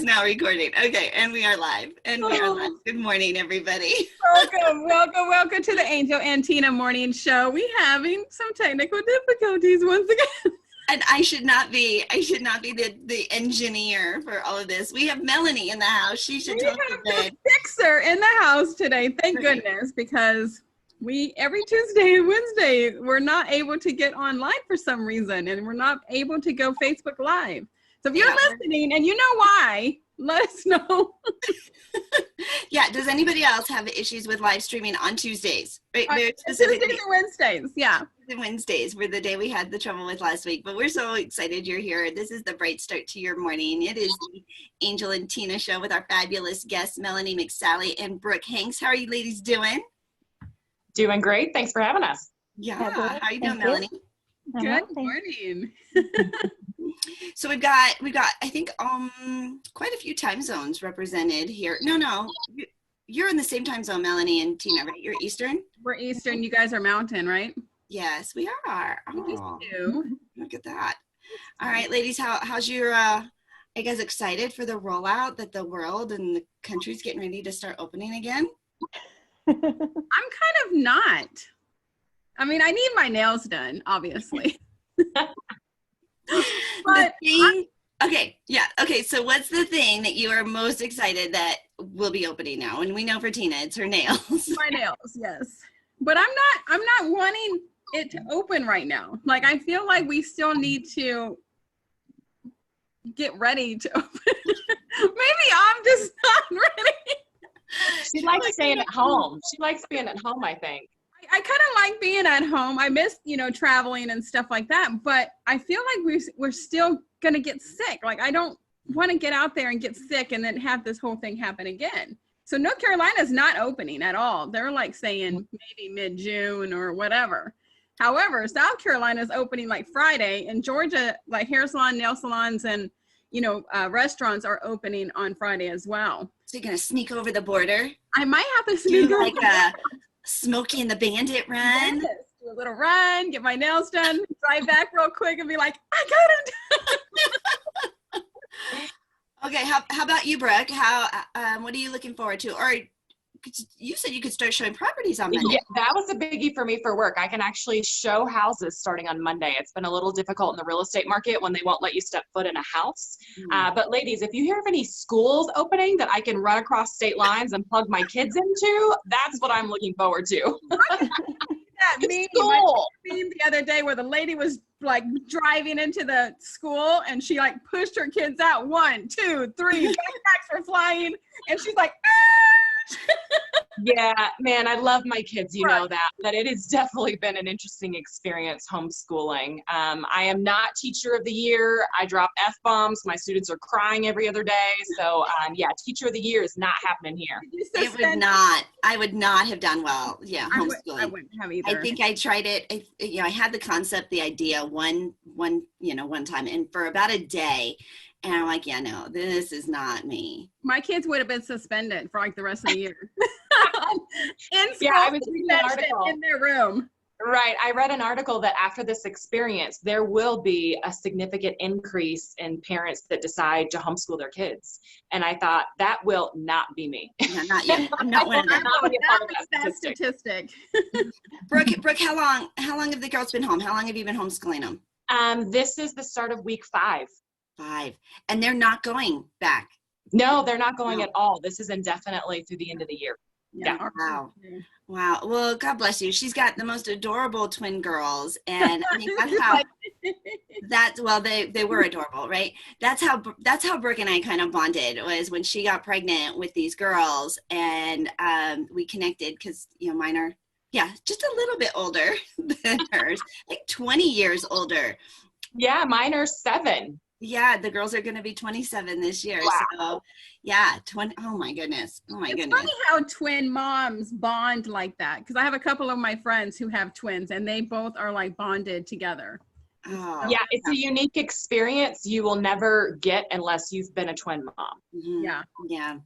now recording. Okay, and we are live. Good morning, everybody. Welcome to the Angel and Tina Morning Show. We having some technical difficulties once again. And I should not be the engineer for all of this. We have Melanie in the house. She should talk to the fixer in the house today. Thank goodness, because every Tuesday and Wednesday we're not able to get online for some reason, and we're not able to go Facebook Live. So if you're listening and you know why, let us know. Yeah. Does anybody else have issues with live streaming on Tuesdays? Right? Tuesdays and Wednesdays. Yeah. And Wednesdays were the day we had the trouble with last week, but we're so excited you're here. This is the bright start to your morning. It is the Angel and Tina show with our fabulous guests, Melanie, McSally, and Brooke Hengst. How are you ladies doing? Doing great. Thanks for having us. Yeah. How are you doing, Melanie? Good morning. So we've got I think quite a few time zones represented here. No, you're in the same time zone, Melanie and Tina, right? You're Eastern. We're Eastern. You guys are Mountain, right? Yes, we are. Oh, look at that. All right, ladies, how's your? Are you guys excited for the rollout that the world and the country's getting ready to start opening again? I'm kind of not. I mean, I need my nails done, obviously. But Okay. So what's the thing that you are most excited that will be opening now? And we know for Tina, it's her nails. My nails, yes. But I'm not wanting it to open right now. Like, I feel like we still need to get ready to open. Maybe I'm just not ready. She likes staying at home. She likes being at home, I think. I kind of like being at home. I miss, traveling and stuff like that. But I feel like we're still going to get sick. Like, I don't want to get out there and get sick and then have this whole thing happen again. So North Carolina's not opening at all. They're like saying maybe mid-June or whatever. However, South Carolina's opening like Friday, and Georgia, like hair salon, nail salons, and, restaurants are opening on Friday as well. So you're going to sneak over the border? I might have to sneak over. Like a Smokey and the Bandit run? Yes. Do a little run, get my nails done, drive back real quick and be like, I got it. Okay, how about you, Brooke? What are you looking forward to? Or you said you could start showing properties on Monday. Yeah, that was a biggie for me for work. I can actually show houses starting on Monday. It's been a little difficult in the real estate market when they won't let you step foot in a house. But ladies, if you hear of any schools opening that I can run across state lines and plug my kids into, that's what I'm looking forward to. That meme the other day where the lady was like driving into the school and she like pushed her kids out. 1, 2, 3, backpacks were flying, and she's like, Yeah, man, I love my kids. You know that it has definitely been an interesting experience homeschooling. I am not teacher of the year. I drop F-bombs. My students are crying every other day. So teacher of the year is not happening here. I would not have done well. Yeah, homeschooling. I wouldn't have either. I think I tried it. I had the concept, the idea one time, and for about a day. And I'm like, yeah, no, this is not me. My kids would have been suspended for like the rest of the year. In school, I was reading an article in their room. Right. I read an article that after this experience, there will be a significant increase in parents that decide to homeschool their kids. And I thought, that will not be me. No, not yet. I'm not one of them. That statistic. Brooke, how long have the girls been home? How long have you been homeschooling them? This is the start of week 5. 5. And they're not going back? No, they're not going at all. This is indefinitely through the end of the year. Yeah. Wow. Well, God bless you. She's got the most adorable twin girls. And I mean, they were adorable, right? That's how Brooke and I kind of bonded, was when she got pregnant with these girls, and we connected because, mine are, just a little bit older than hers, like 20 years older. Yeah, mine are 7. Yeah, the girls are going to be 27 this year. Wow. So, 20. Oh my goodness. It's funny how twin moms bond like that, because I have a couple of my friends who have twins, and they both are like bonded together. Oh. Yeah, it's a unique experience you will never get unless you've been a twin mom. Mm-hmm. Yeah.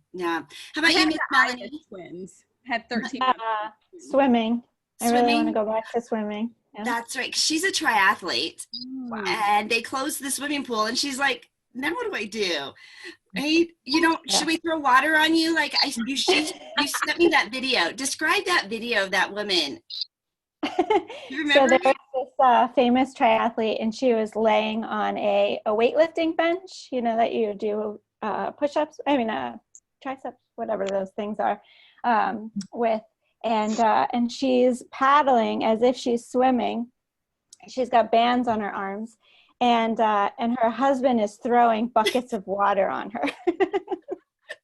How about you, Miss Melanie? Twins had 13. Swimming. I really want to go back to swimming. Yeah. That's right. She's a triathlete, and they closed the swimming pool, and she's like, now what do I do? Right? Should we throw water on you? Like you sent me that video. Describe that video of that woman. You remember? So there was this famous triathlete, and she was laying on a weightlifting bench, that you do push-ups, triceps, whatever those things are, and she's paddling as if she's swimming. She's got bands on her arms, and her husband is throwing buckets of water on her.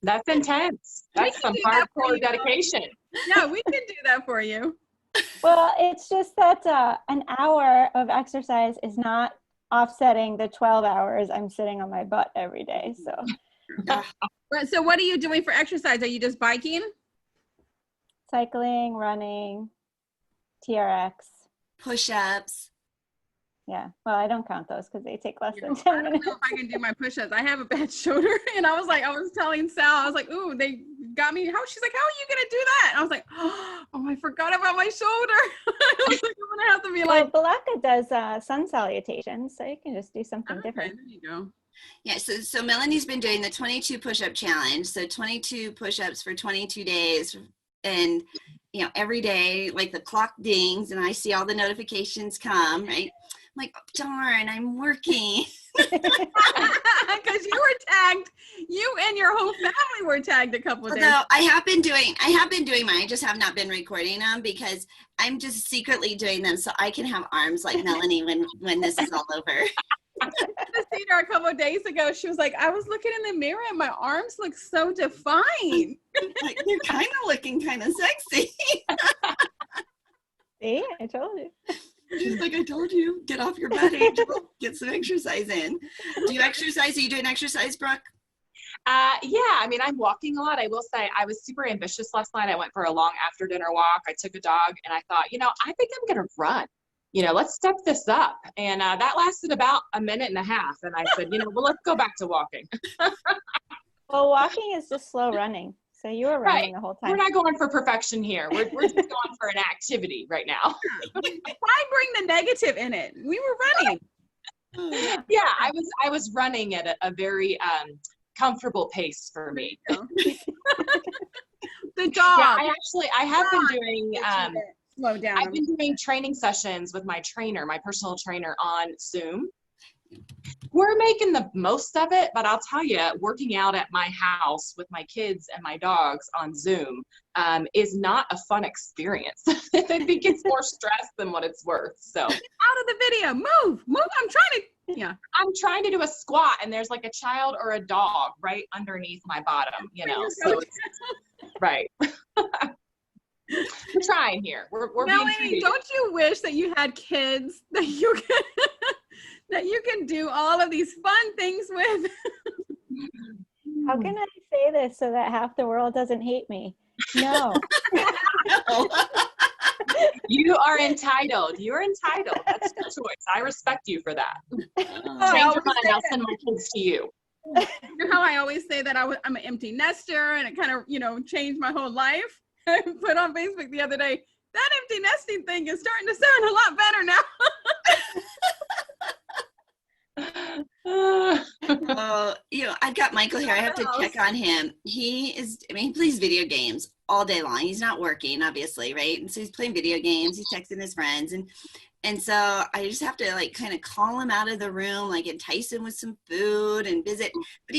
That's intense. That's some hardcore dedication. Yeah, we can do that for you. Well, it's just that an hour of exercise is not offsetting the 12 hours I'm sitting on my butt every day. So what are you doing for exercise? Are you just biking? Cycling, running, TRX. Push-ups. Yeah. Well, I don't count those because they take less than 10 I don't minutes. know if I can do my push-ups. I have a bad shoulder, and I was telling Sal, I was like, ooh, they got me. She's like, how are you gonna do that? And I was like, oh, I forgot about my shoulder. I was like, I'm gonna have to be like. Well, Balaka does sun salutations, so you can just do something different. There you go. Yeah, so Melanie's been doing the 22 push-up challenge. So 22 push-ups for 22 days. And, every day, like the clock dings and I see all the notifications come, right? I'm like, oh, darn, I'm working. Because you were tagged, you and your whole family were tagged a couple of days. Although I have been doing mine. I just have not been recording them because I'm just secretly doing them so I can have arms like Melanie when this is all over. I seen her a couple of days ago. She was like, I was looking in the mirror and my arms look so defined. Like, they're kind of looking kind of sexy. See, I told you. She's like, I told you, get off your butt, Angel. Get some exercise in. Do you exercise? Are you doing exercise, Brooke? Yeah, I'm walking a lot. I will say I was super ambitious last night. I went for a long after dinner walk. I took a dog and I thought, I think I'm going to run. Let's step this up. And that lasted about a minute and a half. And I said, well, let's go back to walking. Well, walking is just slow running. So you were running the whole time. We're not going for perfection here. We're just going for an activity right now. Why bring the negative in it? We were running. Yeah, I was running at a very comfortable pace for me. The dog. Yeah, I have been doing slow down. I've been doing training sessions with my trainer, my personal trainer, on Zoom. We're making the most of it, but I'll tell you, working out at my house with my kids and my dogs on Zoom is not a fun experience. I think it's more stress than what it's worth. So out of the video, move. I'm trying to do a squat, and there's like a child or a dog right underneath my bottom, so right. We're trying here. We're Melanie, don't you wish that you had kids that you can that you can do all of these fun things with? How can I say this so that half the world doesn't hate me? No. You are entitled. You're entitled. That's your choice. I respect you for that. Change your mind. I'll send my kids to you. You know how I always say that I'm an empty nester, and it kind of changed my whole life. I put on Facebook the other day, that empty nesting thing is starting to sound a lot better now. I've got Michael here. I have to check on him. He plays video games all day long. He's not working, obviously, right? And so he's playing video games. He's texting his friends, and so I just have to kind of call him out of the room, entice him with some food and visit. But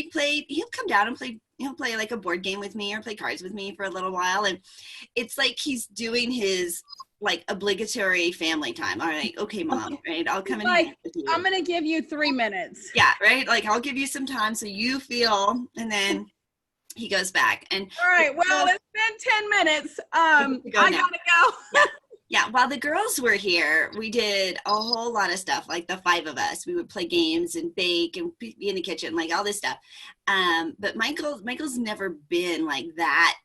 he'll come down and play. He'll play like a board game with me or play cards with me for a little while, and it's like he's doing his obligatory family time. All right, okay, Mom, right? I'll come in here with you. I'm gonna give you 3 minutes. Yeah, right. I'll give you some time so you feel, and then he goes back. And all right, well, it's been 10 minutes. I gotta go. Yeah, while the girls were here, we did a whole lot of stuff, like the 5 of us. We would play games and bake and be in the kitchen, all this stuff. But Michael's never been like that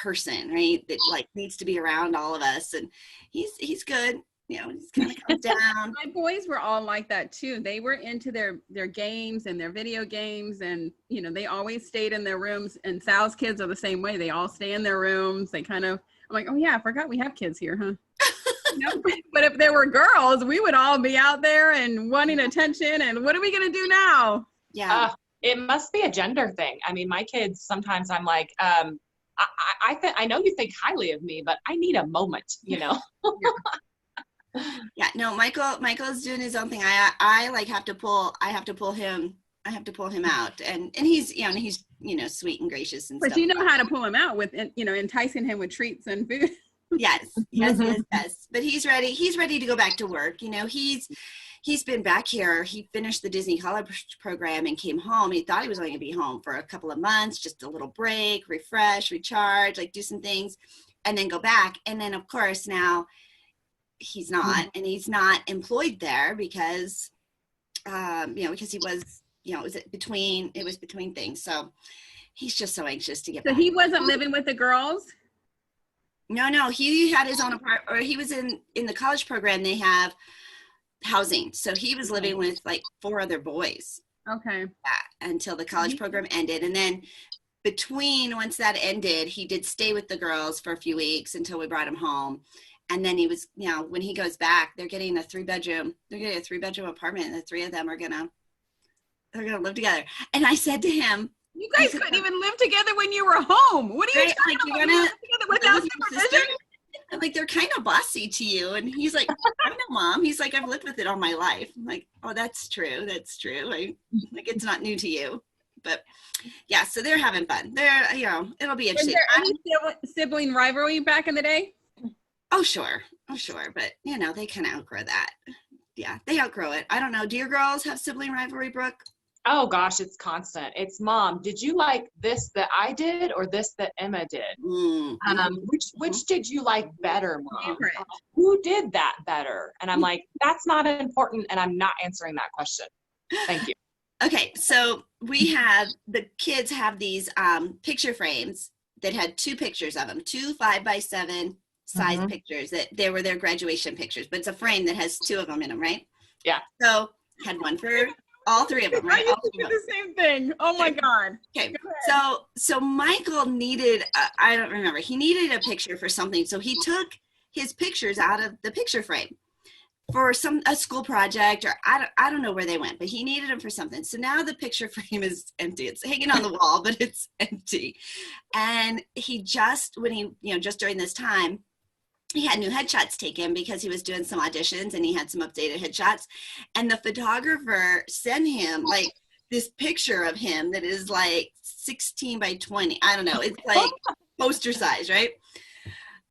person, right? That needs to be around all of us, and he's good. He's kind of comes down. My boys were all like that too. They were into their games and their video games, and they always stayed in their rooms. And Sal's kids are the same way. They all stay in their rooms. They kind of, I'm like, oh yeah, I forgot we have kids here, huh? But if there were girls, we would all be out there and wanting attention. And what are we gonna do now? Yeah. It must be a gender thing. I mean, my kids, sometimes I'm like, I know you think highly of me, but I need a moment, you know? Yeah, no, Michael's doing his own thing. I like have to pull him out, and he's sweet and gracious and But stuff. you know how to pull him out with enticing him with treats and food. Yes. But he's ready to go back to work. He's been back here. He finished the Disney College program and came home. He thought he was going to be home for a couple of months, just a little break, refresh, recharge, like do some things, and then go back. And then of course now he's not, and he's not employed there because because he was, it was between things. So he's just so anxious to get back. So he wasn't living with the girls? No, he had his own apartment, or he was in the college program. They have housing. So he was living with like 4 other boys. Okay. Until the college program ended. And then once that ended, he did stay with the girls for a few weeks until we brought him home. And then he was, when he goes back, they're getting a 3-bedroom apartment, and the 3 of them are they're gonna live together. And I said to him, you guys couldn't even live together when you were home. What are you talking about? You're gonna without supervision? I'm like, they're kind of bossy to you. And he's like, I know, Mom. He's like, I've lived with it all my life. I'm like, oh, that's true. Like, it's not new to you. But yeah, so they're having fun. It'll be interesting. Was there any sibling rivalry back in the day? Oh, sure. But, they kind of outgrow that. Yeah, they outgrow it. I don't know. Do your girls have sibling rivalry, Brooke? Oh gosh, it's constant. It's, Mom, did you like this that I did or this that Emma did? Which did you like better, Mom? Who did that better? And I'm like, that's not important, and I'm not answering that question. Thank you. Okay, so the kids have these picture frames that had 2 pictures of them, 2 5x7 size pictures that they were their graduation pictures, but it's a frame that has 2 of them in them, right? Yeah. So had one for all 3 of them, right? I used to do the same thing. Oh my God. Okay. So Michael needed, I don't remember, he needed a picture for something. So he took his pictures out of the picture frame for a school project, or I don't know where they went, but he needed them for something. So now the picture frame is empty. It's hanging on the wall, but it's empty. And he just during this time, he had new headshots taken because he was doing some auditions, and he had some updated headshots. And the photographer sent him like this picture of him that is like 16 by 20. I don't know. It's like poster size, right?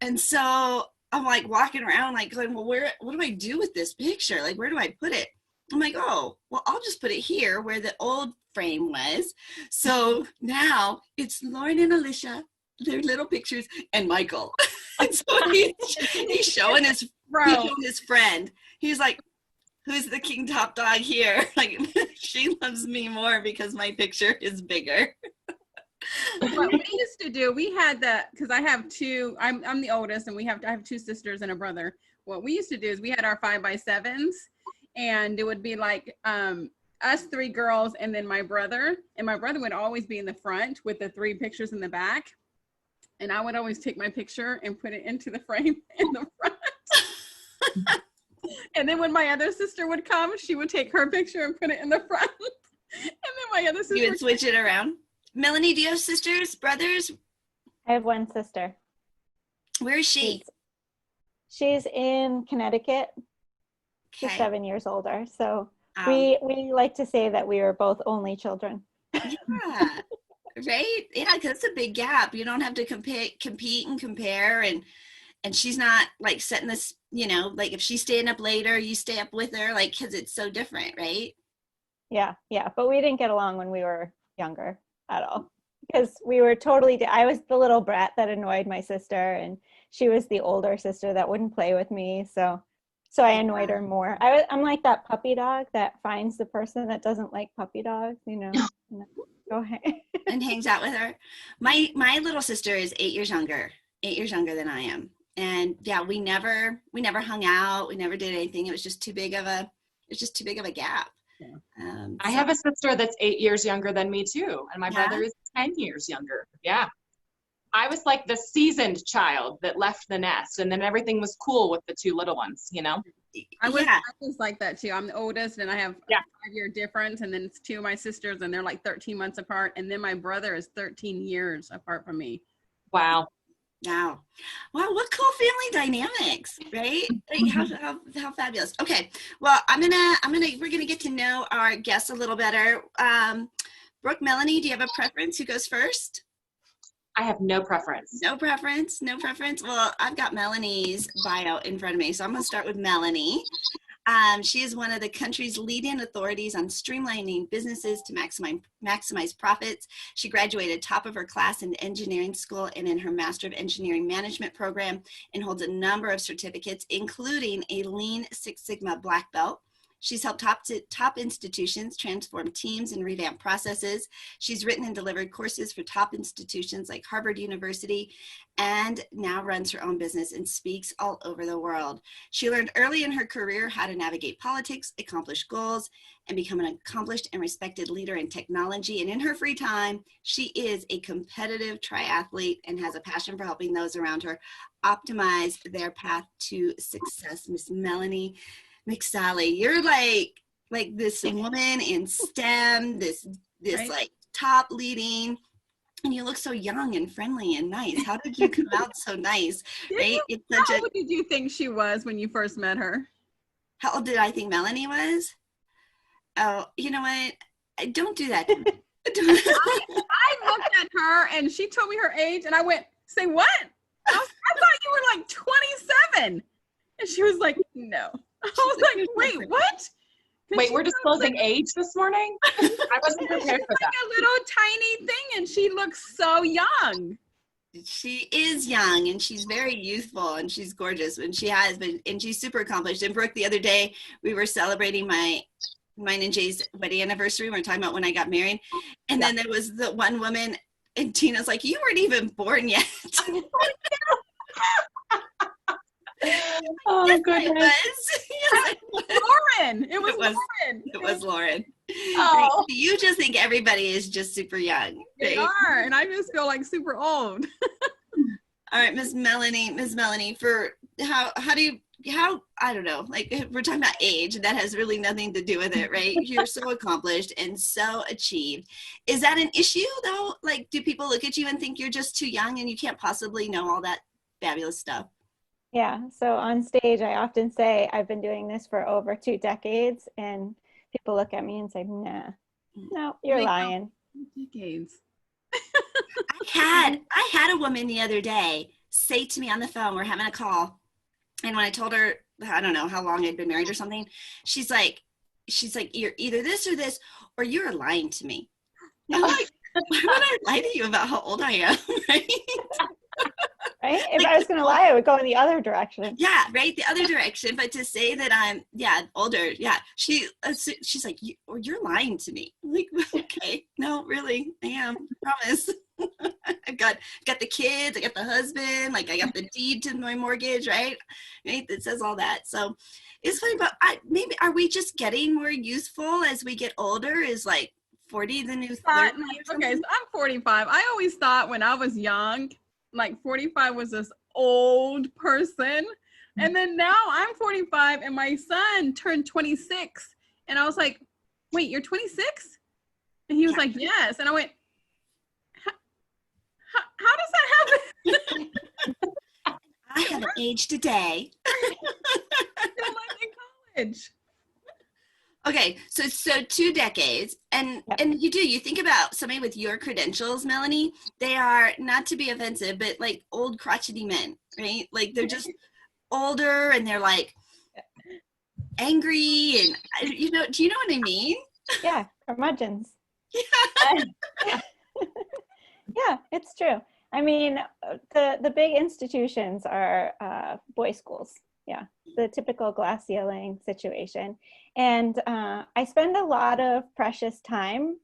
And so I'm like walking around like going, well, what do I do with this picture? Like, where do I put it? I'm like, oh, well, I'll just put it here where the old frame was. So now it's Lauren and Alicia, their little pictures, and Michael. And so he's showing his friend. He's like, who's the king top dog here? Like, she loves me more because my picture is bigger. What we used to do, we had because I have 2, I'm the oldest, and I have 2 sisters and a brother. What we used to do is we had our 5x7s, and it would be like us 3 girls and then my brother, and my brother would always be in the front with the 3 pictures in the back. And I would always take my picture and put it into the frame in the front. And then when my other sister would come, she would take her picture and put it in the front. And then my other sister would switch it around. Melanie, do you have sisters, brothers? I have 1 sister. Where is she? She's in Connecticut. She's 7 years older. So we like to say that we were both only children. Yeah. Right? Yeah, because it's a big gap. You don't have to compete and compare, and she's not like setting this, like if she's staying up later, you stay up with her, like, because it's so different, right? Yeah. But we didn't get along when we were younger at all, because we were I was the little brat that annoyed my sister, and she was the older sister that wouldn't play with me. So I annoyed her more. I'm like that puppy dog that finds the person that doesn't like puppy dogs, Go ahead. And hangs out with her. My little sister is 8 years younger than I am. And yeah, we never hung out. We never did anything. It was just too big of a gap. Yeah. I have a sister that's 8 years younger than me too. And my brother is 10 years younger. Yeah. I was like the seasoned child that left the nest, and then everything was cool with the two little ones, you know? I Yeah. was like that too. I'm the oldest and I have a 5-year difference, and then it's two of my sisters and they're like 13 months apart. And then my brother is 13 years apart from me. Wow. Wow. Wow, what cool family dynamics, right? Like how fabulous. Okay. Well, we're gonna get to know our guests a little better. Brooke, Melanie, do you have a preference? Who goes first? I have no preference. No preference. Well, I've got Melanie's bio in front of me, so I'm going to start with Melanie. She is one of the country's leading authorities on streamlining businesses to maximize profits. She graduated top of her class in engineering school and in her Master of Engineering Management program, and holds a number of certificates, including a Lean Six Sigma Black Belt. She's helped top institutions transform teams and revamp processes. She's written and delivered courses for top institutions like Harvard University, and now runs her own business and speaks all over the world. She learned early in her career how to navigate politics, accomplish goals, and become an accomplished and respected leader in technology. And in her free time, she is a competitive triathlete and has a passion for helping those around her optimize their path to success. Miss Melanie McSally, you're like this woman in STEM, this right? Like top leading, and you look so young and friendly and nice. How did you come out so nice? Right? How old did you think she was when you first met her? How old did I think Melanie was? Oh, you know what? Don't do that. I looked at her and she told me her age, and I went, "Say what?" I thought you were like 27, and she was like, "No." I was like, wait, what? Wait, we're disclosing age this morning? I wasn't prepared for that. Like a little tiny thing, and she looks so young. She is young, and she's very youthful, and she's gorgeous, and she's super accomplished. And Brooke, the other day, we were celebrating mine and Jay's wedding anniversary. We were talking about when I got married. And then there was the one woman, and Tina's like, you weren't even born yet. Oh, yes, goodness. Yes, Lauren. It was Lauren. It was Lauren. Oh. Right? You just think everybody is just super young. They right? are, and I just feel like super old. All right, Miss Melanie, for how I don't know, like we're talking about age, that has really nothing to do with it, right? You're so accomplished and so achieved. Is that an issue though? Like, do people look at you and think you're just too young and you can't possibly know all that fabulous stuff? Yeah, so on stage, I often say I've been doing this for over 2 decades, and people look at me and say, nah, no, you're lying. 2 decades. I had a woman the other day say to me on the phone, we're having a call, and when I told her, I don't know how long I'd been married or something, she's like, you're either this or this, or you're lying to me. I'm like, why would I lie to you about how old I am, right? Right? If I was going to lie, I would go in the other direction. Yeah, right, the other direction. But to say that I'm, older, she's like, you're lying to me. I'm like, okay, no, really, I am. I promise. I've got the kids, I got the husband, like I got the deed to my mortgage, right? It says all that. So it's funny, but maybe are we just getting more youthful as we get older? Is like 40 the new 30? Okay, so I'm 45. I always thought when I was young, like 45 was this old person. And then now I'm 45 and my son turned 26. And I was like, wait, you're 26? And he was like, yes. And I went, how does that happen? I haven't aged a day. Still like in college. Okay, so 2 decades, and you think about somebody with your credentials, Melanie, they are, not to be offensive, but like old crotchety men, right? Like they're just older and they're like angry, and do you know what I mean? Yeah, curmudgeons. Yeah. Yeah, it's true. I mean, the big institutions are boys' schools. Yeah, the typical glass ceiling situation. And I spend a lot of precious time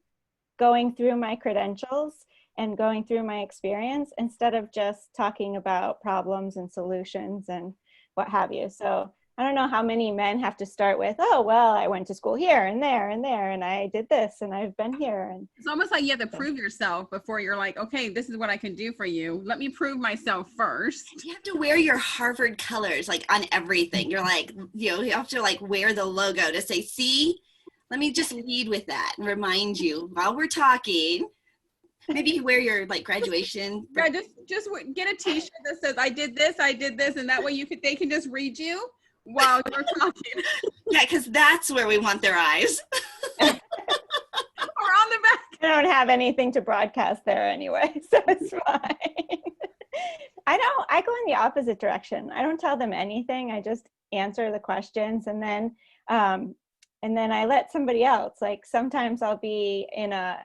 going through my credentials and going through my experience instead of just talking about problems and solutions and what have you. So I don't know how many men have to start with, oh, well, I went to school here and there and there, and I did this, and I've been here. And it's almost like you have to prove yourself before you're like, okay, this is what I can do for you. Let me prove myself first. You have to wear your Harvard colors like on everything. You're like, you have to like wear the logo to say, see, let me just lead with that and remind you while we're talking. Maybe you wear your like graduation. Yeah, just get a T-shirt that says I did this, and that way they can just read you while you're talking. Yeah, because that's where we want their eyes. Or on the back. I don't have anything to broadcast there anyway, so it's fine. I go in the opposite direction. I don't tell them anything. I just answer the questions, and then I let somebody else. Like sometimes I'll be in a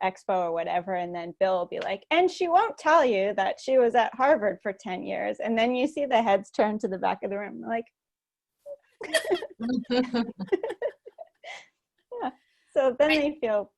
expo or whatever, and then Bill will be like, and she won't tell you that she was at Harvard for 10 years. And then you see the heads turn to the back of the room, like, yeah. So then they feel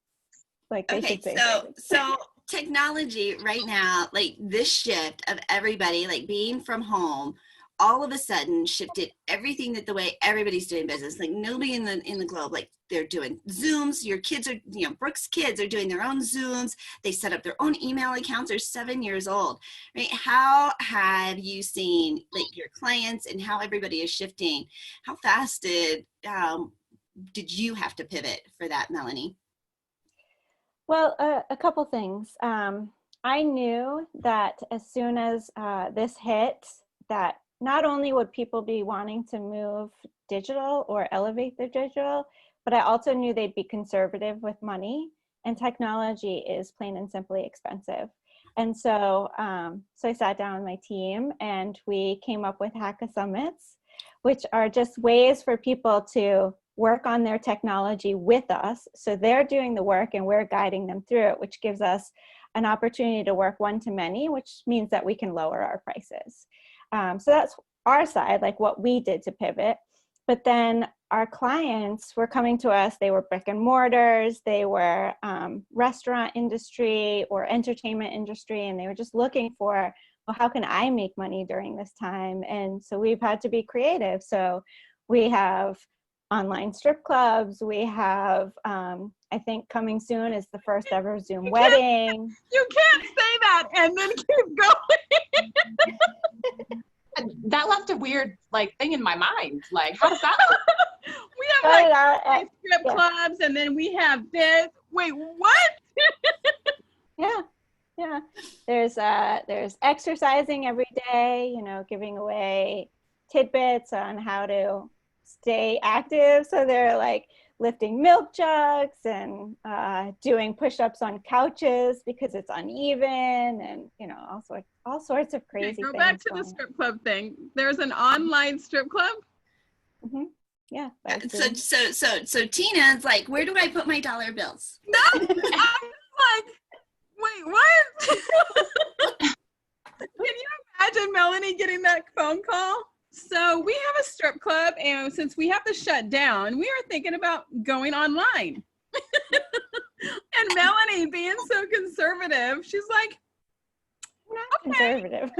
like they should say so technology right now, like this shift of everybody like being from home, all of a sudden shifted everything that the way everybody's doing business. Like nobody in the globe, like they're doing Zooms. Your kids are, Brooke's kids are doing their own Zooms. They set up their own email accounts. They're 7 years old, right? How have you seen like your clients and how everybody is shifting? How fast did you have to pivot for that, Melanie? Well, a couple things. I knew that as soon as this hit, that not only would people be wanting to move digital or elevate their digital, but I also knew they'd be conservative with money, and technology is plain and simply expensive. And so, so I sat down with my team and we came up with Hack-a-Summits, which are just ways for people to work on their technology with us. So they're doing the work and we're guiding them through it, which gives us an opportunity to work one-to-many, which means that we can lower our prices. So that's our side, like what we did to pivot. But then our clients were coming to us. They were brick and mortars, they were restaurant industry or entertainment industry, and they were just looking for, well, how can I make money during this time? And so we've had to be creative. So we have online strip clubs. We have, I think coming soon is the first ever Zoom wedding. You can't say that and then keep going. That left a weird thing in my mind. Like, how does that work? We have strip clubs, and then we have this. Wait, what? Yeah. There's exercising every day, giving away tidbits on how to stay active. So they're like lifting milk jugs and doing push-ups on couches because it's uneven, and all sorts of crazy things. Go back to the strip club thing. There's an online strip club. Mm-hmm. Yeah. So Tina's like, where do I put my dollar bills? No, I'm like, wait, what? Can you imagine Melanie getting that phone call? So we have a strip club, and since we have to shut down, we are thinking about going online. And Melanie, being so conservative, she's like, conservative.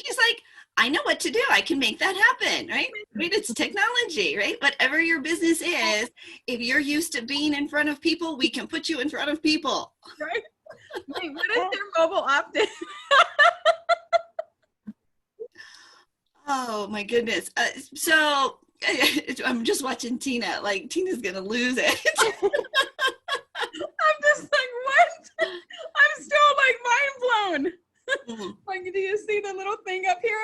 She's like, I know what to do. I can make that happen, right? It's technology, right? Whatever your business is, if you're used to being in front of people, we can put you in front of people. Right? Wait, what is their mobile opt-in? Oh my goodness. So I'm just watching Tina. Like, Tina's going to lose it. I'm just like, what? I'm still like mind blown. Like, do you see the little thing up here?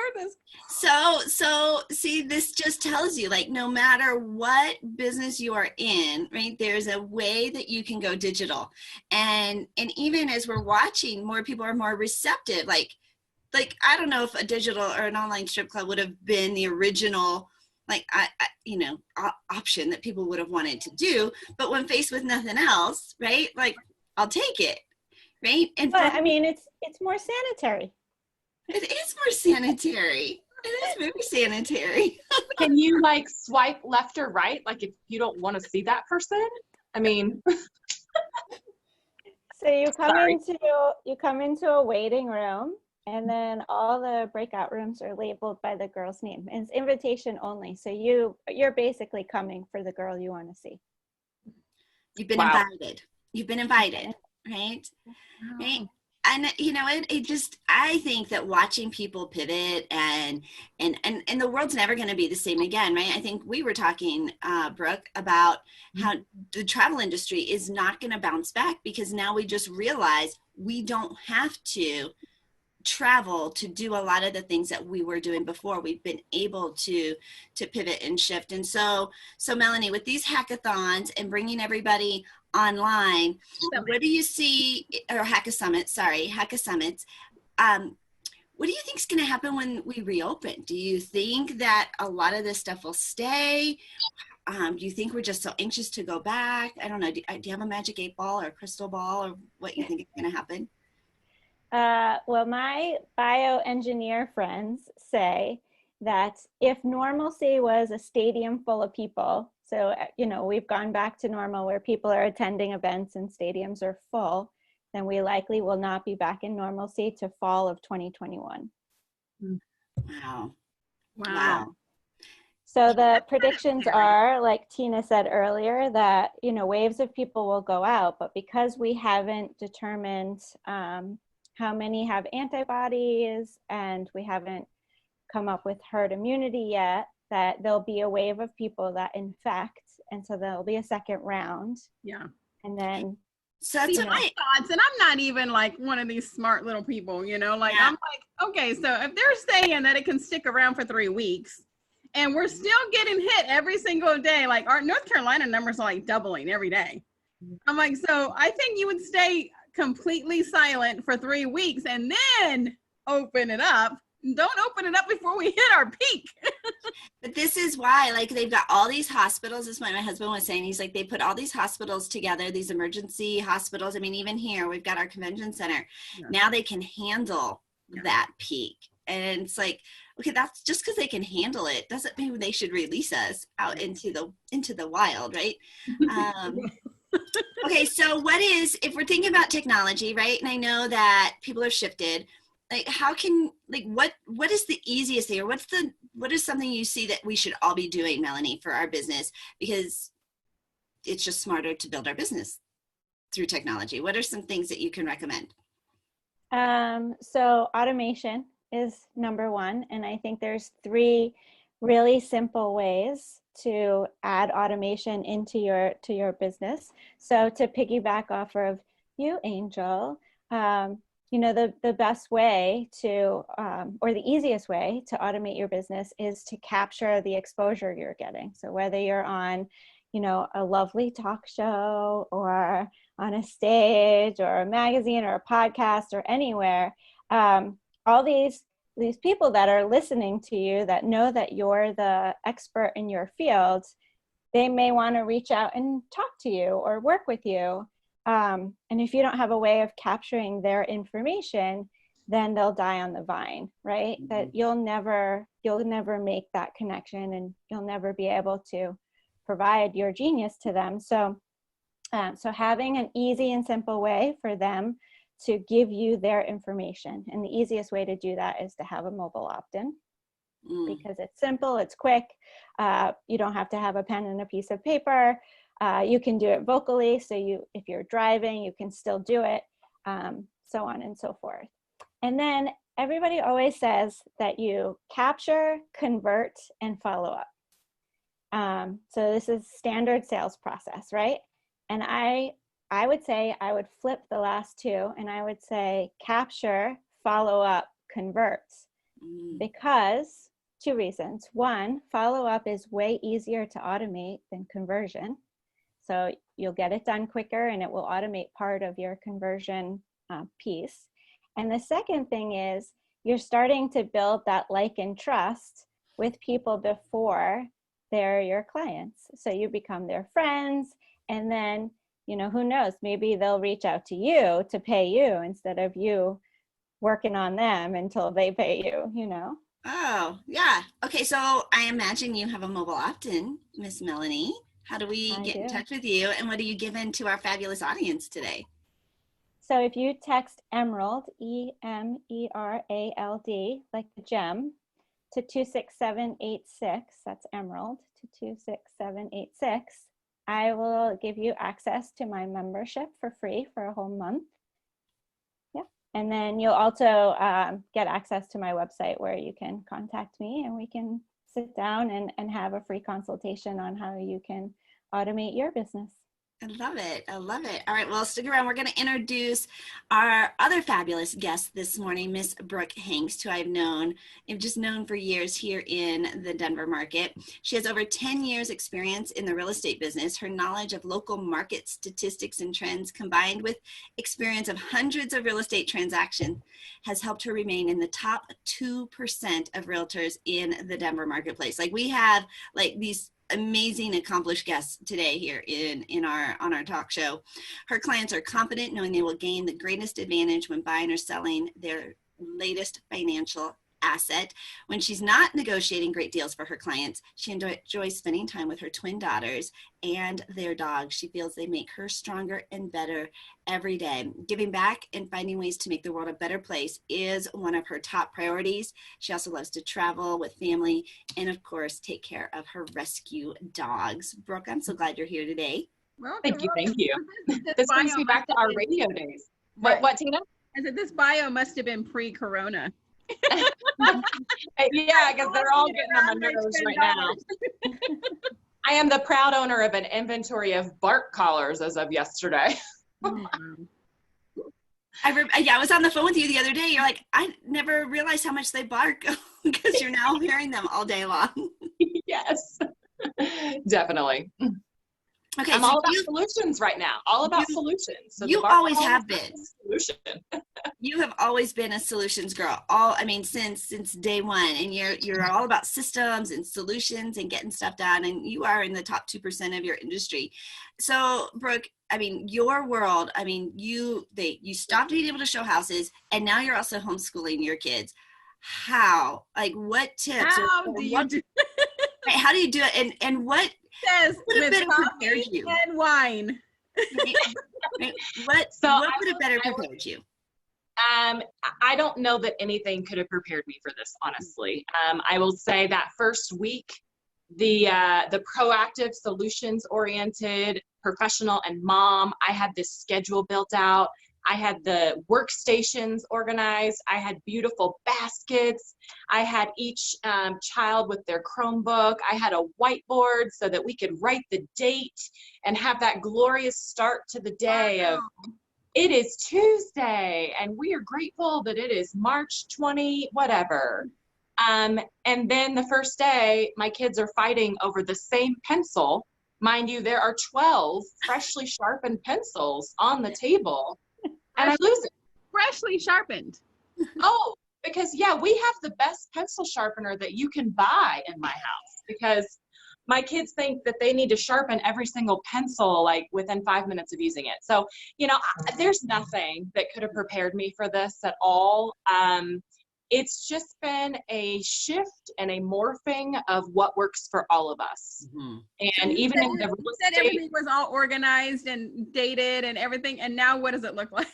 So see, this just tells you, like, no matter what business you are in, right, there's a way that you can go digital. And even as we're watching, more people are more receptive. Like I don't know if a digital or an online strip club would have been the original, option that people would have wanted to do. But when faced with nothing else, right, like, I'll take it, right? But it's more sanitary. It is more sanitary. It is very sanitary. Can you swipe left or right? Like, if you don't want to see that person? I mean. So you come into a waiting room, And then all the breakout rooms are labeled by the girl's name. And it's invitation only. So you're basically coming for the girl you want to see. You've been Wow. invited. You've been invited, right? Right. Wow. And you know, it just, I think that watching people pivot and the world's never going to be the same again, right? I think we were talking, Brooke, about how the travel industry is not going to bounce back because now we just realize we don't have to travel to do a lot of the things that we were doing before. We've been able to pivot and shift. And so Melanie, with these hackathons and bringing everybody online, what do you see, or hackathons, what do you think is going to happen when we reopen? Do you think that a lot of this stuff will stay? Do you think we're just so anxious to go back? I don't know. Do you have a magic 8-ball or a crystal ball, or what you think is going to happen? Well, my bioengineer friends say that if normalcy was a stadium full of people, so, we've gone back to normal where people are attending events and stadiums are full, then we likely will not be back in normalcy to fall of 2021. Wow. Wow. So the predictions are, like Tina said earlier, that, waves of people will go out, but because we haven't determined how many have antibodies and we haven't come up with herd immunity yet, that there'll be a wave of people that infect, and so there'll be a second round. Yeah. And then so that's my thoughts, and I'm not even like one of these smart little people, I'm like, okay, so if they're saying that it can stick around for 3 weeks and we're still getting hit every single day, like our North Carolina numbers are like doubling every day. I'm like, so I think you would stay completely silent for 3 weeks and then open it up. Don't open it up before we hit our peak. But this is why, like, they've got all these hospitals. This is what my husband was saying. He's like, they put all these hospitals together, these emergency hospitals. I mean, even here, we've got our convention center. Yeah. Now they can handle that peak. And it's like, okay, that's just because they can handle it doesn't mean they should release us out into the wild, right? Okay, so if we're thinking about technology, right? And I know that people have shifted. Like, how can, like, what is the easiest thing, or what is something you see that we should all be doing, Melanie, for our business? Because it's just smarter to build our business through technology. What are some things that you can recommend? So automation is number one. And I think there's 3 really simple ways to add automation into your business. So to piggyback off of you, Angel, the best way to, or the easiest way to automate your business is to capture the exposure you're getting. So whether you're on, a lovely talk show or on a stage or a magazine or a podcast or anywhere, all these people that are listening to you that know that you're the expert in your field, they may want to reach out and talk to you or work with you. And if you don't have a way of capturing their information, then they'll die on the vine, right? Mm-hmm. That you'll never make that connection, and you'll never be able to provide your genius to them. So having an easy and simple way for them to give you their information. And the easiest way to do that is to have a mobile opt-in, because it's simple, it's quick. You don't have to have a pen and a piece of paper. You can do it vocally, so if you're driving, you can still do it, so on and so forth. And then everybody always says that you capture, convert, and follow up. So this is standard sales process, right? And I would say I would flip the last 2, and I would say capture, follow up, convert, because 2 reasons. 1, follow up is way easier to automate than conversion. So you'll get it done quicker, and it will automate part of your conversion piece. And the second thing is you're starting to build that like and trust with people before they're your clients. So you become their friends, and then, who knows, maybe they'll reach out to you to pay you instead of you working on them until they pay you, Oh, yeah. Okay, so I imagine you have a mobile opt-in, Miss Melanie. How do we get in touch with you, and what are you giving to our fabulous audience today? So if you text Emerald, EMERALD, like the gem, to 26786, that's Emerald, to 26786, I will give you access to my membership for free for a whole month. Yeah. And then you'll also get access to my website where you can contact me and we can sit down and have a free consultation on how you can automate your business. I love it. I love it. All right. Well, stick around. We're going to introduce our other fabulous guest this morning, Miss Brooke Hengst, who I've just known for years here in the Denver market. She has over 10 years experience in the real estate business. Her knowledge of local market statistics and trends, combined with experience of hundreds of real estate transactions, has helped her remain in the top 2% of realtors in the Denver marketplace. Like, we have like these amazing accomplished guests today here on our talk show. Her clients are confident knowing they will gain the greatest advantage when buying or selling their latest financial asset. When she's not negotiating great deals for her clients, she enjoys spending time with her twin daughters and their dogs. She feels they make her stronger and better every day. Giving back and finding ways to make the world a better place is one of her top priorities. She also loves to travel with family and, of course, take care of her rescue dogs. Brooke, I'm so glad you're here today. Welcome, Thank you. This brings me back to our radio days. What, Tina? I said this bio must have been pre-corona. Yeah, because they're all getting on my nerves right now. I am the proud owner of an inventory of bark collars as of yesterday. I was on the phone with you the other day. You're like, I never realized how much they bark because you're now hearing them all day long. Yes, definitely. Okay, I'm so all about solutions right now. All about solutions. So you always have been. Solution. You have always been a solutions girl. Since day one, and you're all about systems and solutions and getting stuff done. And you are in the top 2% of your industry. So, Brooke, your world. You stopped being able to show houses, and now you're also homeschooling your kids. How? Like, what tips? How do you do it? And what? Says would have with better prepared you? And wine. What would have better prepared you? I don't know that anything could have prepared me for this, honestly. I will say that first week, the proactive, solutions-oriented professional and mom, I had this schedule built out. I had the workstations organized. I had beautiful baskets. I had each child with their Chromebook. I had a whiteboard so that we could write the date and have that glorious start to the day of, it is Tuesday, and we are grateful that it is March 20, whatever. And then the first day, my kids are fighting over the same pencil. Mind you, there are 12 freshly sharpened pencils on the table. And I lose it. Freshly sharpened. Oh, because we have the best pencil sharpener that you can buy in my house, because my kids think that they need to sharpen every single pencil like within 5 minutes of using it. So, there's nothing that could have prepared me for this at all. It's just been a shift and a morphing of what works for all of us. Mm-hmm. And even in the real estate, everything was all organized and dated and everything. And now what does it look like?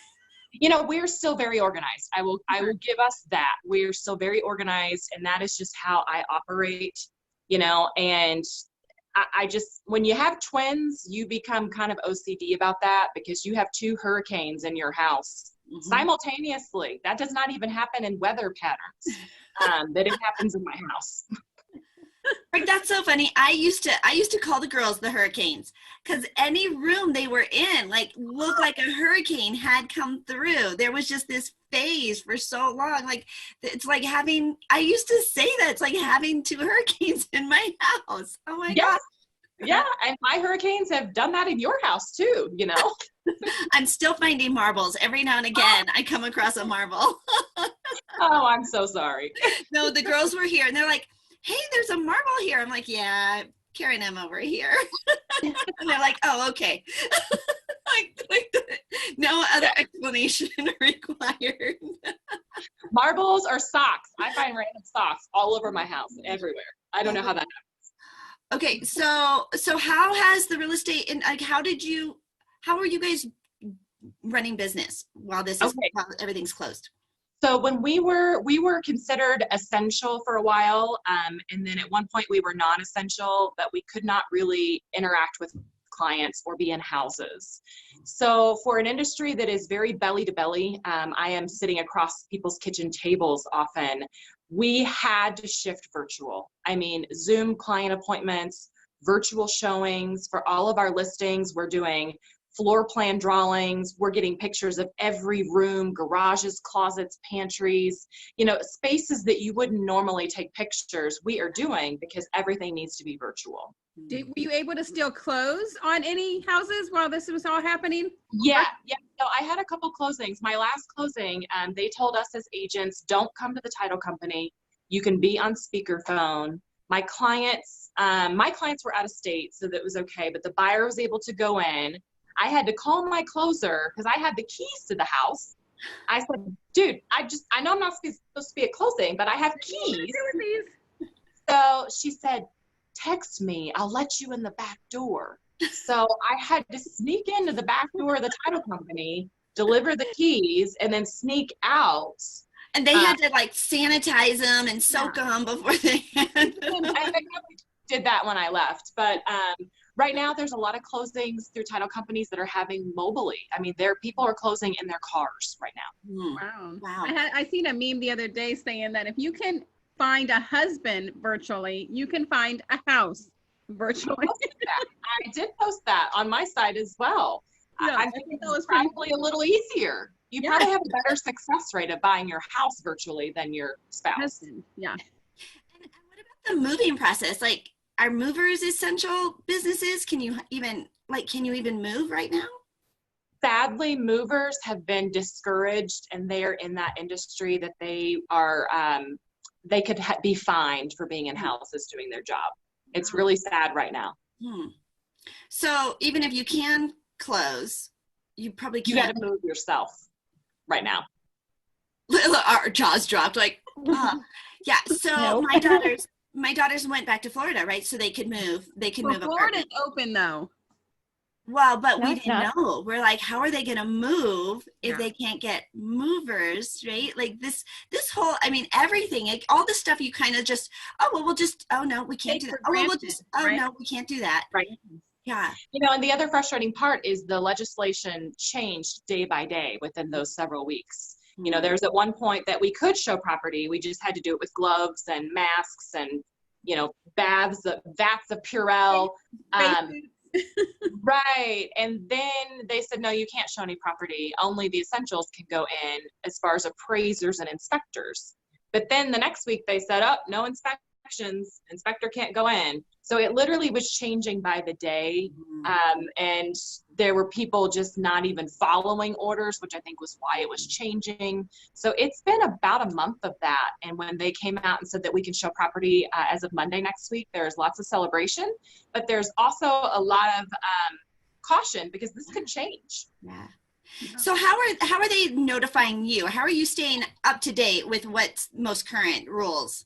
We're still very organized. I will give us that. We're still very organized, and that is just how I operate, and I just, when you have twins, you become kind of OCD about that because you have 2 hurricanes in your house simultaneously. That does not even happen in weather patterns, that it happens in my house. Like, that's so funny. I used to call the girls the hurricanes because any room they were in looked like a hurricane had come through. There was just this phase for so long. Like, it's like having, I used to say that it's like having 2 hurricanes in my house. Oh my God. Yeah, and my hurricanes have done that in your house too, I'm still finding marbles. Every now and again, I come across a marble. Oh, I'm so sorry. No, the girls were here and they're like, hey, there's a marble here. I'm like, yeah, carrying them over here. And they're like, oh, okay. No other explanation required. Marbles or socks. I find random socks all over my house, everywhere. I don't know how that happens. Okay, so how has the real estate and how are you guys running business while Okay. while everything's closed? So when we were considered essential for a while, and then at one point we were non-essential, but we could not really interact with clients or be in houses. So for an industry that is very belly to belly, I am sitting across people's kitchen tables often. We had to shift virtual. I mean, Zoom client appointments, virtual showings for all of our listings. We're doing floor plan drawings. We're getting pictures of every room, garages, closets, pantries, spaces that you wouldn't normally take pictures. We are doing because everything needs to be virtual. Were you able to still close on any houses while this was all happening? Yeah. So I had a couple closings. My last closing, they told us as agents, don't come to the title company. You can be on speakerphone. My clients were out of state, so that was okay. But the buyer was able to go in. I had to call my closer because I had the keys to the house. I said, dude, I know I'm not supposed to be at closing, but I have keys. So she said, text me, I'll let you in the back door. So I had to sneak into the back door of the title company, deliver the keys, and then sneak out. And they had to like sanitize them and soak them before they and they did that when I left. But right now, there's a lot of closings through title companies that are having mobily. I mean, people are closing in their cars right now. Wow. I seen a meme the other day saying that if you can find a husband virtually, you can find a house virtually. I did post that on my site as well. Yeah, I think it was probably a little easier. You probably have a better success rate of buying your house virtually than your spouse. Husband. Yeah. And what about the moving process? Like, are movers essential businesses? Can you even move right now? Sadly, movers have been discouraged, and they are in that industry that they are, they could be fined for being in houses doing their job. It's really sad right now. So even if you can close, you probably can't. You got to move yourself right now. Our jaws dropped like, yeah. So Nope. my daughters went back to Florida, right? So they could move. They could move. Florida's open though. Well, but No, we it's didn't not. know. We're like, how are they going to move if Yeah. they can't get movers, right? Like this whole, I mean, everything, like all the stuff you kind of just, oh no, we can't do that. Oh, well, no, we can't do that. Right. Yeah. And the other frustrating part is the legislation changed day by day within those several weeks. There's at one point that we could show property. We just had to do it with gloves and masks and, vats of Purell. Right. And then they said, no, you can't show any property. Only the essentials can go in as far as appraisers and inspectors. But then the next week they said, oh, no inspections. Inspector can't go in. So it literally was changing by the day. And there were people just not even following orders, which I think was why it was changing. So it's been about a month of that. And when they came out and said that we can show property as of Monday next week, there's lots of celebration, but there's also a lot of caution because this could change. Yeah. So how are they notifying you? How are you staying up to date with what's most current rules?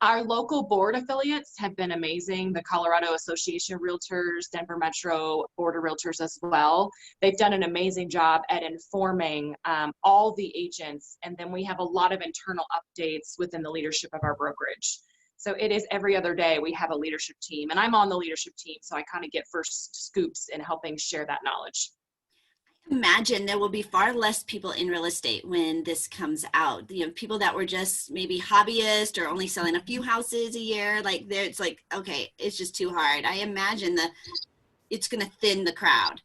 Our local board affiliates have been amazing. The Colorado Association of Realtors, Denver Metro Board of Realtors as well. They've done an amazing job at informing all the agents. And then we have a lot of internal updates within the leadership of our brokerage. So it is every other day we have a leadership team, and I'm on the leadership team. So I kind of get first scoops in helping share that knowledge. Imagine there will be far less people in real estate when this comes out. People that were just maybe hobbyists or only selling a few houses a year, it's like, okay, it's just too hard. I imagine it's going to thin the crowd.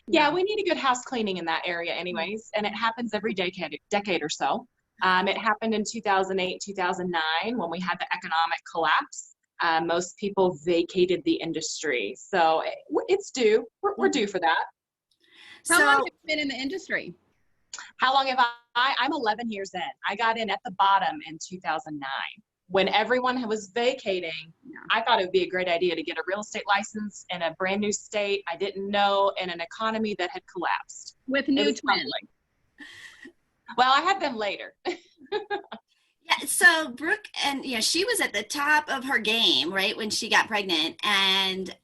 Yeah, we need a good house cleaning in that area anyways, and it happens every decade or so. It happened in 2008, 2009 when we had the economic collapse. Most people vacated the industry. So it's due. We're due for that. How long have you been in the industry? How long have I'm 11 years in. I got in at the bottom in 2009. When everyone was vacating, I thought it would be a great idea to get a real estate license in a brand new state I didn't know, in an economy that had collapsed. With new twins. Well, I had them later. Yeah, so Brooke, and she was at the top of her game, right, when she got pregnant, and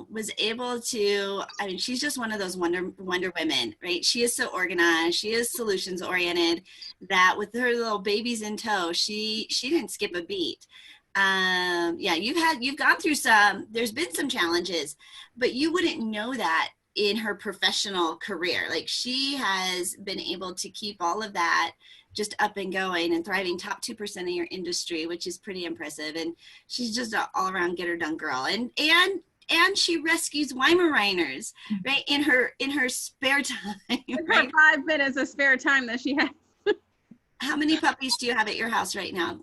was able to. I mean, she's just one of those wonder women, right? She is so organized. She is solutions oriented. That with her little babies in tow, she didn't skip a beat. Yeah, you've gone through some. There's been some challenges, but you wouldn't know that in her professional career. Like, she has been able to keep all of that just up and going and thriving, top 2% of your industry, which is pretty impressive. And she's just an all around get her done girl. And she rescues Weimaraners, right, in her spare time. It's Right? her 5 minutes of spare time that she has. How many puppies do you have at your house right now?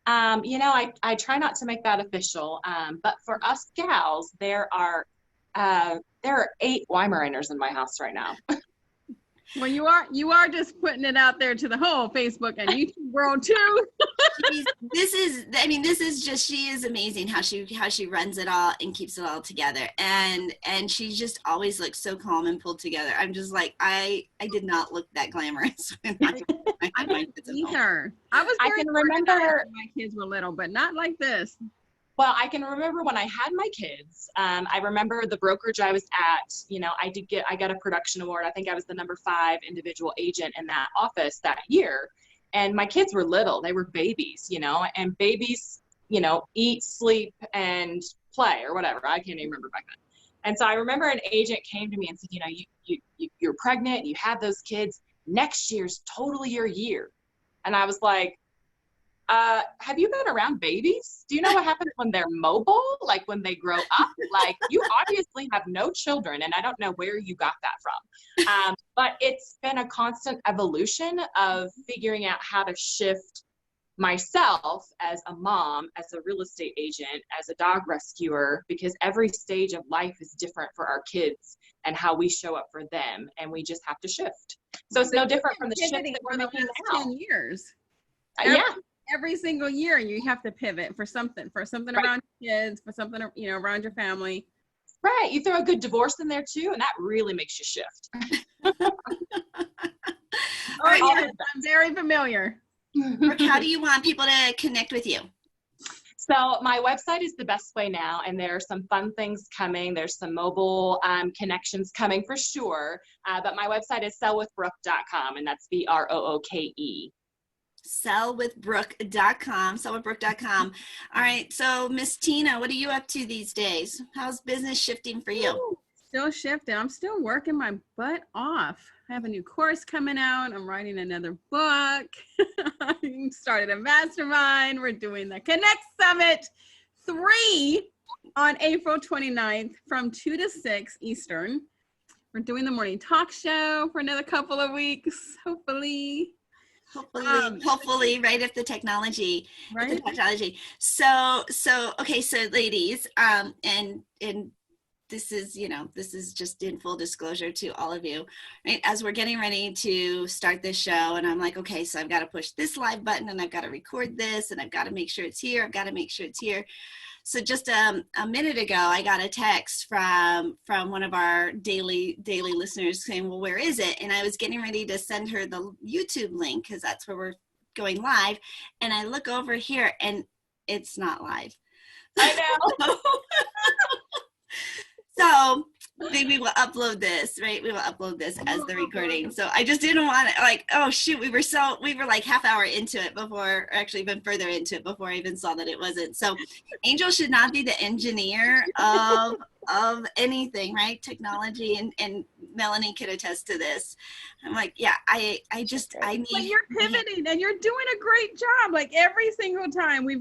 I try not to make that official, but for us gals, there are 8 Weimaraners in my house right now. Well, you are just putting it out there to the whole Facebook and YouTube world too. This is just, she is amazing how she runs it all and keeps it all together, and she just always looks so calm and pulled together. I'm just like, I did not look that glamorous when I had my kids at home. Either. I can remember when my kids were little, but not like this. Well, I can remember when I had my kids, I remember the brokerage I was at, I got a production award. I think I was the number 5 individual agent in that office that year. And my kids were little, they were babies, and babies, eat, sleep, and play or whatever. I can't even remember back then. And so I remember an agent came to me and said, you're pregnant, you have those kids, next year's totally your year. And I was like, have you been around babies? Do you know what happens when they're mobile? Like when they grow up? Like, you obviously have no children, and I don't know where you got that from. But it's been a constant evolution of figuring out how to shift myself as a mom, as a real estate agent, as a dog rescuer, because every stage of life is different for our kids and how we show up for them, and we just have to shift. So it's no different from the shift that we're making now. 10 years. Yeah. Every single year you have to pivot for something Right. around your kids, for something, around your family. Right. You throw a good divorce in there too, and that really makes you shift. Oh, yes, I'm very familiar. Brooke, how do you want people to connect with you? So my website is the best way now, and there are some fun things coming. There's some mobile connections coming for sure. But my website is sellwithbrooke.com, and that's BROOKE. sellwithbrooke.com. All right, so Miss Tina, what are you up to these days? How's business shifting for you? Still shifting. I'm still working my butt off. I have a new course coming out. I'm writing another book. I started a mastermind. We're doing the Connect Summit 3 on April 29th from 2 to 6 Eastern. We're doing the morning talk show for another couple of weeks, hopefully. Hopefully, right, if the technology, Right. if the technology. So okay, so ladies, and this is just in full disclosure to all of you, right? As we're getting ready to start this show, and I'm like, okay, so I've got to push this live button, and I've got to record this, and I've got to make sure it's here. I've got to make sure it's here. So just a minute ago, I got a text from one of our daily listeners saying, well, where is it? And I was getting ready to send her the YouTube link because that's where we're going live. And I look over here and it's not live. I know. So maybe we'll upload this, right? We will upload this as the recording. So I just didn't want to, like, oh shoot, we were like half hour into it before, or actually even further into it before I even saw that it wasn't. So Angel should not be the engineer of anything, right? Technology, and Melanie could attest to this. I'm like, yeah, I need. But you're pivoting and you're doing a great job. Like every single time we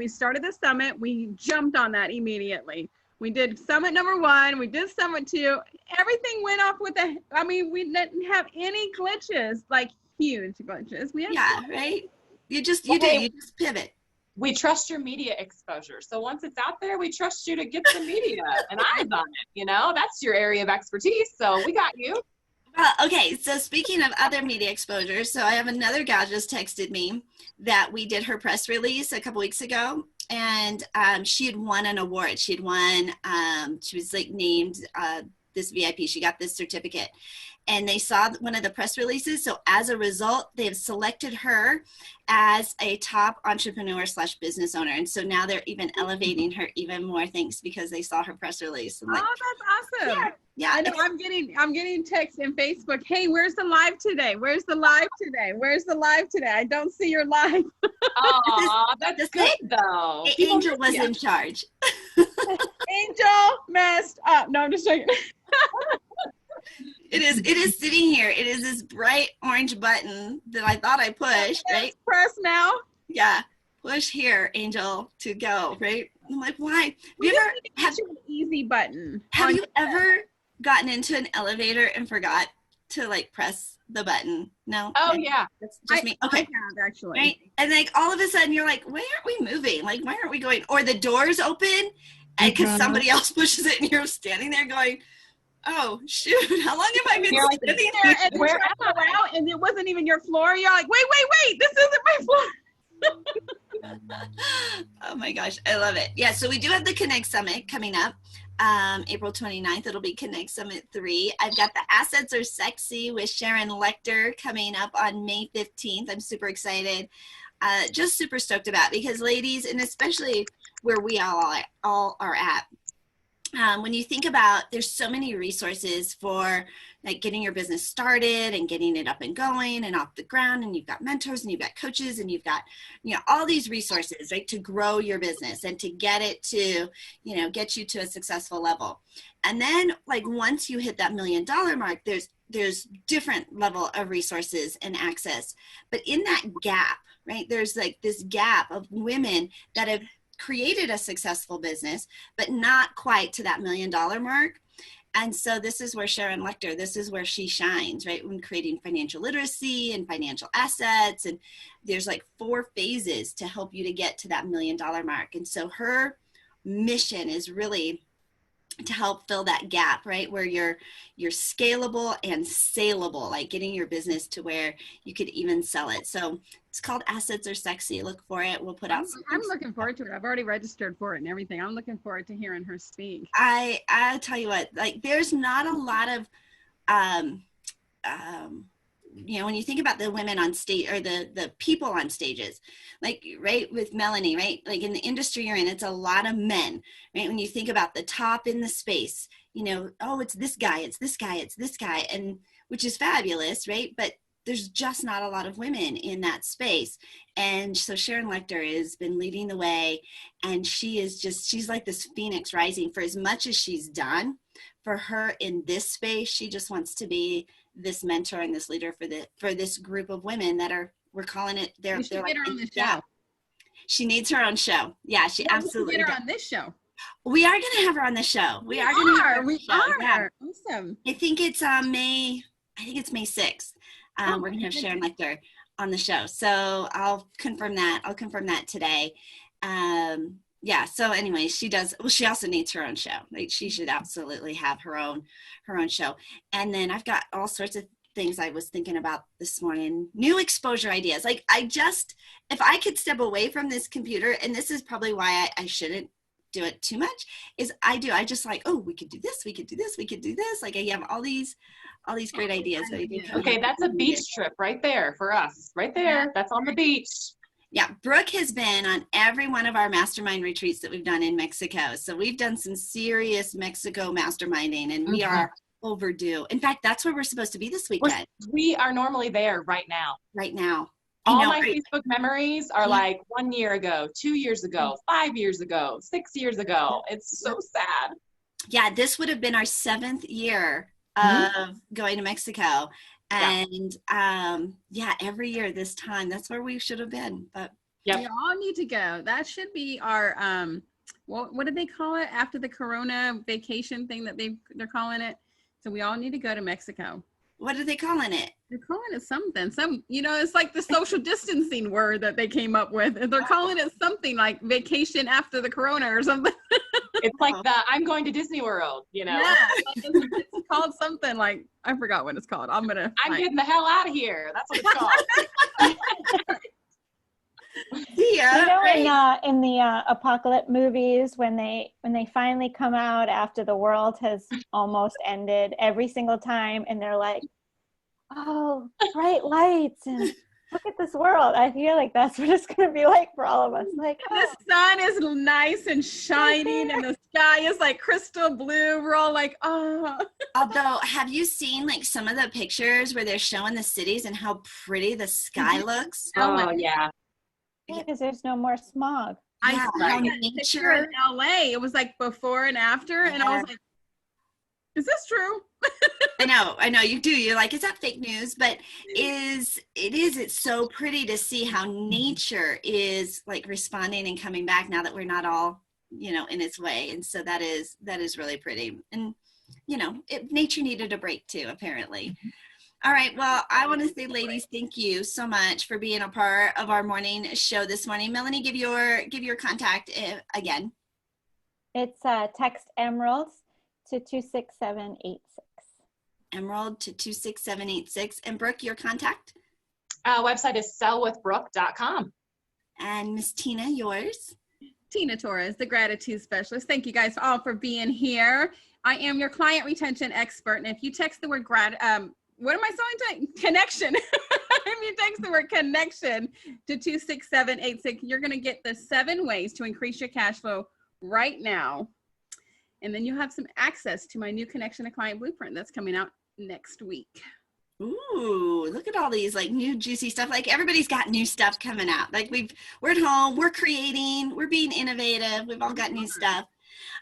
started the summit, we jumped on that immediately. We did summit number 1, we did summit 2. Everything went off we didn't have any glitches, like huge glitches. Right? You just pivot. We trust your media exposure. So once it's out there, we trust you to get the media and eyes on it. That's your area of expertise. So we got you. Okay, so speaking of other media exposure, so I have another gal just texted me that we did her press release a couple weeks ago, and she had won an award. She had won, she was like named this VIP. She got this certificate. and they saw one of the press releases. So as a result, they have selected her as a top entrepreneur / business owner. And so now they're even elevating her even more, thanks because they saw her press release. Oh, that's awesome. Yeah. I know I'm getting texts in Facebook. Hey, where's the live today? Where's the live today? Where's the live today? I don't see your live. Oh, that's good though. Angel was in charge. Angel messed up. No, I'm just joking. It is sitting here. It is this bright orange button that I thought I pushed, right? Press now. Yeah. Push here, Angel, to go, right? I'm like, why? Have an easy button. Have you ever gotten into an elevator and forgot to like press the button? No? Oh, yeah. That's just me. Okay. I have, actually. Right? And like all of a sudden you're like, why aren't we moving? Like, why aren't we going? Or the door's open because somebody else pushes it and you're standing there going, oh, shoot, how long have I been sitting there? And where out and it wasn't even your floor. You're like, wait, this isn't my floor. Oh my gosh, I love it. Yeah, so we do have the Connect Summit coming up. April 29th, it'll be Connect Summit 3. I've got the Assets Are Sexy with Sharon Lechter coming up on May 15th. I'm super excited. Just super stoked about, because ladies, and especially where we all are at, when you think about, there's so many resources for like getting your business started and getting it up and going and off the ground, and you've got mentors and you've got coaches and you've got, all these resources, right, to grow your business and to get it to, get you to a successful level. And then like once you hit that $1 million mark, there's different level of resources and access. But in that gap, right, there's like this gap of women that have created a successful business, but not quite to that $1 million mark. And so this is where Sharon Lechter, this is where she shines, right? When creating financial literacy and financial assets. And there's like 4 phases to help you to get to that $1 million mark. And so her mission is really to help fill that gap, right? Where you're scalable and saleable, like getting your business to where you could even sell it. So it's called Assets Are Sexy. Look for it. We'll put out I'm looking forward to it. I've already registered for it and everything. I'm looking forward to hearing her speak. I tell you what, like there's not a lot of, when you think about the women on stage or the people on stages, like, right, with Melanie, right, like in the industry you're in, it's a lot of men, right? When you think about the top in the space, it's this guy, it's this guy, it's this guy, and which is fabulous, right? But there's just not a lot of women in that space. And so Sharon Lechter has been leading the way, and she's like this phoenix rising. For as much as she's done for her in this space, she just wants to be this mentor and this leader for this group of women that we're calling it, they're like, get her on the show. She needs her own show. Yeah, she absolutely get her on this show. We are going to have her on the show. We are. Yeah. Awesome. I think it's May 6th. We're going to have Sharon Lechter on the show. So I'll confirm that today. So anyway, she also needs her own show. Like she should absolutely have her own show. And then I've got all sorts of things I was thinking about this morning, new exposure ideas. Like if I could step away from this computer, and this is probably why I shouldn't do it too much, is I just like, oh, we could do this, we could do this, we could do this. Like I have all these great ideas. Okay, that's a beach trip right there for us. Right there. That's on the beach. Yeah, Brooke has been on every one of our mastermind retreats that we've done in Mexico. So we've done some serious Mexico masterminding, and we are overdue. In fact, that's where we're supposed to be this weekend. We are normally there right now. Right now. All my Facebook memories are like 1 year ago, 2 years ago, 5 years ago, 6 years ago. It's so sad. Yeah, this would have been our 7th year of going to Mexico. And every year this time, that's where we should have been. But we all need to go. That should be our what did they call it after the Corona vacation thing that they're calling it? So we all need to go to Mexico. What are they calling it? They're calling it something. It's like the social distancing word that they came up with. And they're calling it something like vacation after the Corona or something. It's like I'm going to Disney World, Yeah, it's called something like, I forgot what it's called. I'm getting the hell out of here. That's what it's called. Yeah. You know, Right. in the apocalypse movies, when they finally come out after the world has almost ended, every single time, and they're like, "Oh, bright lights and look at this world." I feel like that's what it's going to be like for all of us. Like, And the oh, sun is nice and right shining, and there. the sky is like crystal blue. We're all like, oh. Although, have you seen like some of the pictures where they're showing the cities and how pretty the sky looks? LA. Oh yeah. Yeah, because there's no more smog. I Yeah, saw how Right. that picture in nature. LA. It was like before and after, and I Yeah. was like, is this true? I know you do. You're like, is that fake news? But it's so pretty to see how nature is like responding and coming back now that we're not all, in its way. And so that is really pretty. And nature needed a break too, apparently. All right. Well, I want to say, ladies, thank you so much for being a part of our morning show this morning. Melanie, give your contact again. It's text emeralds to 26786. Emerald to 26786. And Brooke, your contact. Website is sellwithbrooke.com. And Miss Tina, yours. Tina Torres, the gratitude specialist. Thank you guys all for being here. I am your client retention expert. And if you text the word what am I saying? Connection. If you text the word connection to 26786, you're going to get the 7 ways to increase your cash flow right now. And then you'll have some access to my new connection to client blueprint that's coming out next week. Ooh, look at all these like new juicy stuff. Like everybody's got new stuff coming out. Like we're at home, we're creating, we're being innovative. We've all got new stuff.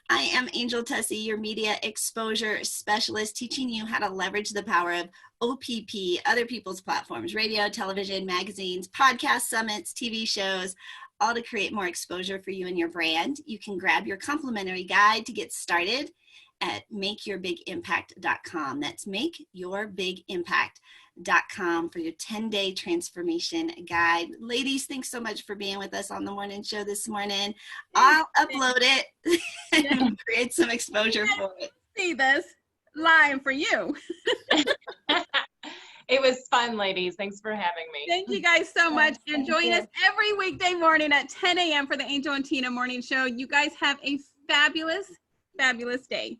I am Angel Tuccy, your media exposure specialist, teaching you how to leverage the power of OPP, other people's platforms, radio, television, magazines, podcasts, summits, TV shows, all to create more exposure for you and your brand. You can grab your complimentary guide to get started at makeyourbigimpact.com. That's makeyourbigimpact.com for your 10-day transformation guide. Ladies, thanks so much for being with us on the morning show this morning. I'll upload it and create some exposure for it. See this live for you. It was fun, ladies. Thanks for having me. Thank you guys so much. Yes, And join us every weekday morning at 10 a.m. for the Angel and Tina morning show. You guys have a fabulous, fabulous day.